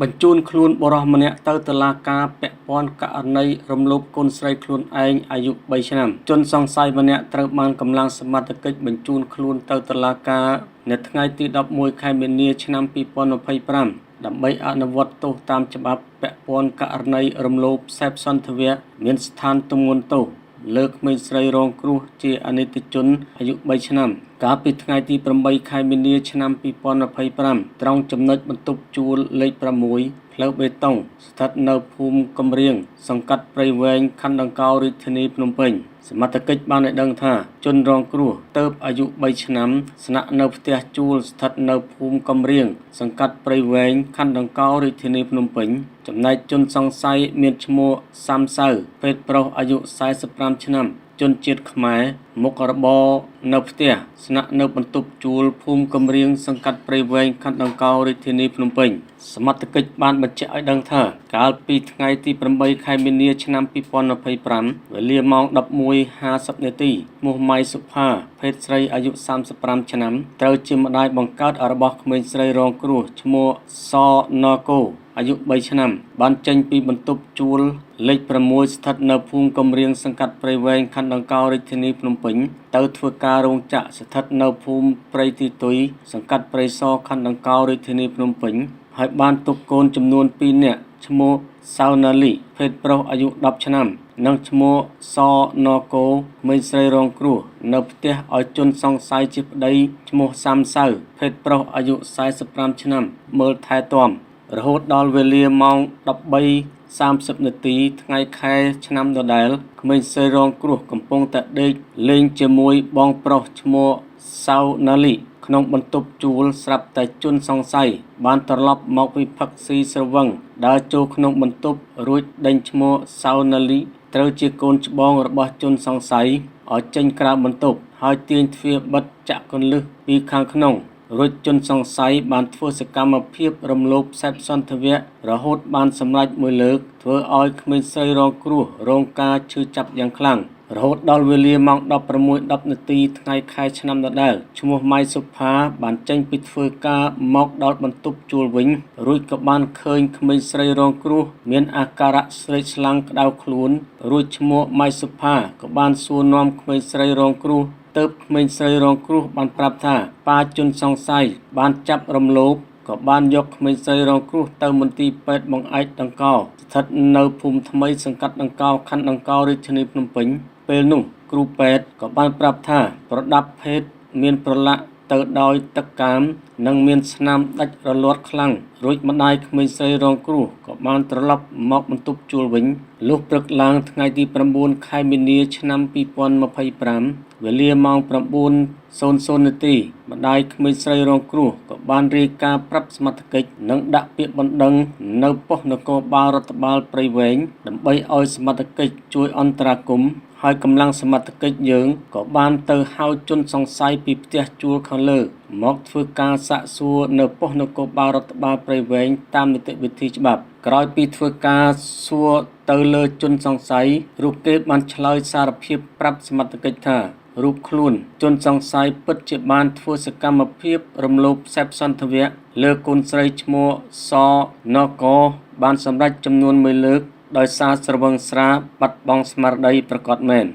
បញ្ជូនខ្លួនបុរសម្នាក់ទៅតុលាការពាក់ព័ន្ធករណីរំលោភកូនស្រីខ្លួនឯងអាយុ3ឆ្នាំជនសង្ស័យម្នាក់ត្រូវបានកម្លាំងសមត្ថកិច្ចបញ្ជូនខ្លួនទៅតុលាការនៅថ្ងៃទី11ខែមីនាឆ្នាំ2025ដើម្បីអនុវត្តទោសតាមច្បាប់ពាក់ព័ន្ធករណីរំលោភសេពសន្ធវៈមានស្ថានទម្ងន់ទោសលើក្មេងស្រីរងគ្រោះជាអនិច្ចជនអាយុ3ឆ្នាំកាលពីថ្ងៃទី8ខែមីនាឆ្នាំ2025ត្រង់ចំណុចបន្ទប់ជួលលេខ6ផ្លូវបេតុងស្ថិតនៅភូមិកំរៀងសង្កាត់ព្រៃវែងខណ្ឌដង្កោរាជធានីភ្នំពេញសមត្ថកិច្ចបានឲ្យដឹងថាជនរងគ្រោះទើបអាយុ3ឆ្នាំស្នាក់នៅផ្ទះជួលស្ថិតនៅភូមិកំរៀងសង្កាត់ព្រៃវែងខណ្ឌដង្កោរាជធានីភ្នំពេញចំណែកជនសង្ស័យមានឈ្មោះសាំសៅភេទប្រុសអាយុ45ឆ្នាំជនជាតិខ្មែរមុខរបរនៅផ្ទះស្នាក់នៅបន្ទប់ជួលភូមិកំរៀងសង្កាត់ព្រៃវែងខណ្ឌដង្កោរាជធានីភ្នំពេញសមត្ថកិច្ចបានបញ្ជាក់ឲ្យដឹងថាកាលពីថ្ងៃទី8ខែមីនាឆ្នាំ2025វេលាម៉ោង 11:50 នាទីឈ្មោះម៉ៃសុផាភេទស្រីអាយុ35ឆ្នាំត្រូវជាម្ដាយបង្កើតរបស់ក្មេងស្រីរងគ្រោះឈ្មោះសណកូអាយុ3ឆ្នាំបានចេញពីបន្ទប់ជួលលេខ6ស្ថិតនៅភូមិកំរៀងសង្កាត់ព្រៃវែងខណ្ឌដង្កោរាជធានីភ្នំពេញទៅធ្វើការរោងចក្រស្ថិតនៅភូមិព្រៃទីទុយសង្កាត់ព្រៃសរខណ្ឌដង្កោរាជធានីភ្នំពេញហើយបានទុកកូនចំនួន2នាក់ឈ្មោះសៅណាលីភេទប្រុសអាយុ10ឆ្នាំនិងឈ្មោះសណកូក្មេងស្រីរងគ្រោះនៅផ្ទះឲ្យជនសង្ស័យជាប្តីឈ្មោះសាំសៅភេទប្រុសអាយុ45ឆ្នាំមើលថែទាំរហូតដល់វេលាម៉ោង 13:30 នាទីថ្ងៃខែឆ្នាំដដែលក្មេងស្រីរងគ្រោះកំពុងតែដេកលេងជាមួយបងប្រុសឈ្មោះសៅណាលីក្នុងបន្ទប់ជួលស្រាប់តែជនសង្ស័យបានត្រឡប់មកពីផឹកស៊ីស្រវឹងដើរចូលក្នុងបន្ទប់រួចដេញឈ្មោះសៅណាលីត្រូវជាកូនច្បងរបស់ជនសង្ស័យឲ្យចេញក្រៅបន្ទប់ហើយទាញទ្វារបិទចាក់គន្លឹះពីខាងក្នុងរួចជនសង្ស័យបានធ្វើសកម្មភាពរំលោភសេពសន្ធវៈរហូតបានសម្រេចមួយលើកធ្វើឲ្យក្មេងស្រីរងគ្រោះរងការឈឺចាប់យ៉ាងខ្លាំងរហូតដល់វេលាម៉ោង 16:10 នាទីថ្ងៃខែឆ្នាំដដែលឈ្មោះម៉ៃសុផាបានចេញពីធ្វើការមកដល់បន្ទប់ជួលវិញរួចក៏បានឃើញក្មេងស្រីរងគ្រោះមានអាការៈស្រេកស្លាំងក្តៅខ្លួនរួចឈ្មោះម៉ៃសុផាក៏បានសួរនាំក្មេងស្រីរងគ្រោះទើបក្មេងស្រីរងគ្រោះបានប្រាប់ថាប៉ាជនសង្ស័យបានចាប់រំលោភក៏បានយកក្មេងស្រីរងគ្រោះទៅមន្ទីរពេទ្យបង្អែកដង្កោស្ថិតនៅភូមិថ្មីសង្កាត់ដង្កោខណ្ឌដង្កោរាជធានីភ្នំពេញពេលនោះគ្រូពេទ្យក៏បានប្រាប់ថាប្រដាប់ភេទមានប្រឡាក់ទៅដោយទឹកកាមនិងមានស្នាមដាច់រលាត់ខ្លាំងរួចម្ដាយក្មេងស្រីរងគ្រោះក៏បានត្រឡប់មកបន្ទប់ជួលវិញលុះព្រឹកឡើងថ្ងៃទី9ខែមីនាឆ្នាំ2025វេលាម៉ោង 9:00 នាទីម្ដាយក្មេងស្រីរងគ្រោះក៏បានរាយការណ៍ប្រាប់សមត្ថកិច្ចនិងដាក់ពាក្យបណ្ដឹងនៅប៉ុស្តិ៍នគរបាលរដ្ឋបាលព្រៃវែងដើម្បីឲ្យសមត្ថកិច្ចជួយអន្តរាគមន៍ហើយកម្លាំងសមត្ថកិច្ចយើងក៏បានទៅហៅជនសង្ស័យពីផ្ទះជួលខាងលើមកធ្វើការសាកសួរនៅប៉ុស្តិ៍នគរបាលរដ្ឋបាលព្រៃវែងតាមនីតិវិធីច្បាប់ក្រោយពីធ្វើការសួរទៅលើជនសង្ស័យរូបគេបានឆ្លើយសារភាពប្រាប់សមត្ថកិច្ចថារូបខ្លួនជនសង្ស័យពិតជាបានធ្វើសកម្មភាពរំលោភសេពសន្ធវៈលើកូនស្រីឈ្មោះសណកូបានសម្រេចចំនួន1លើកដោយសារស្រវឹងស្រាបាត់បង់ស្មារតីប្រកបមែន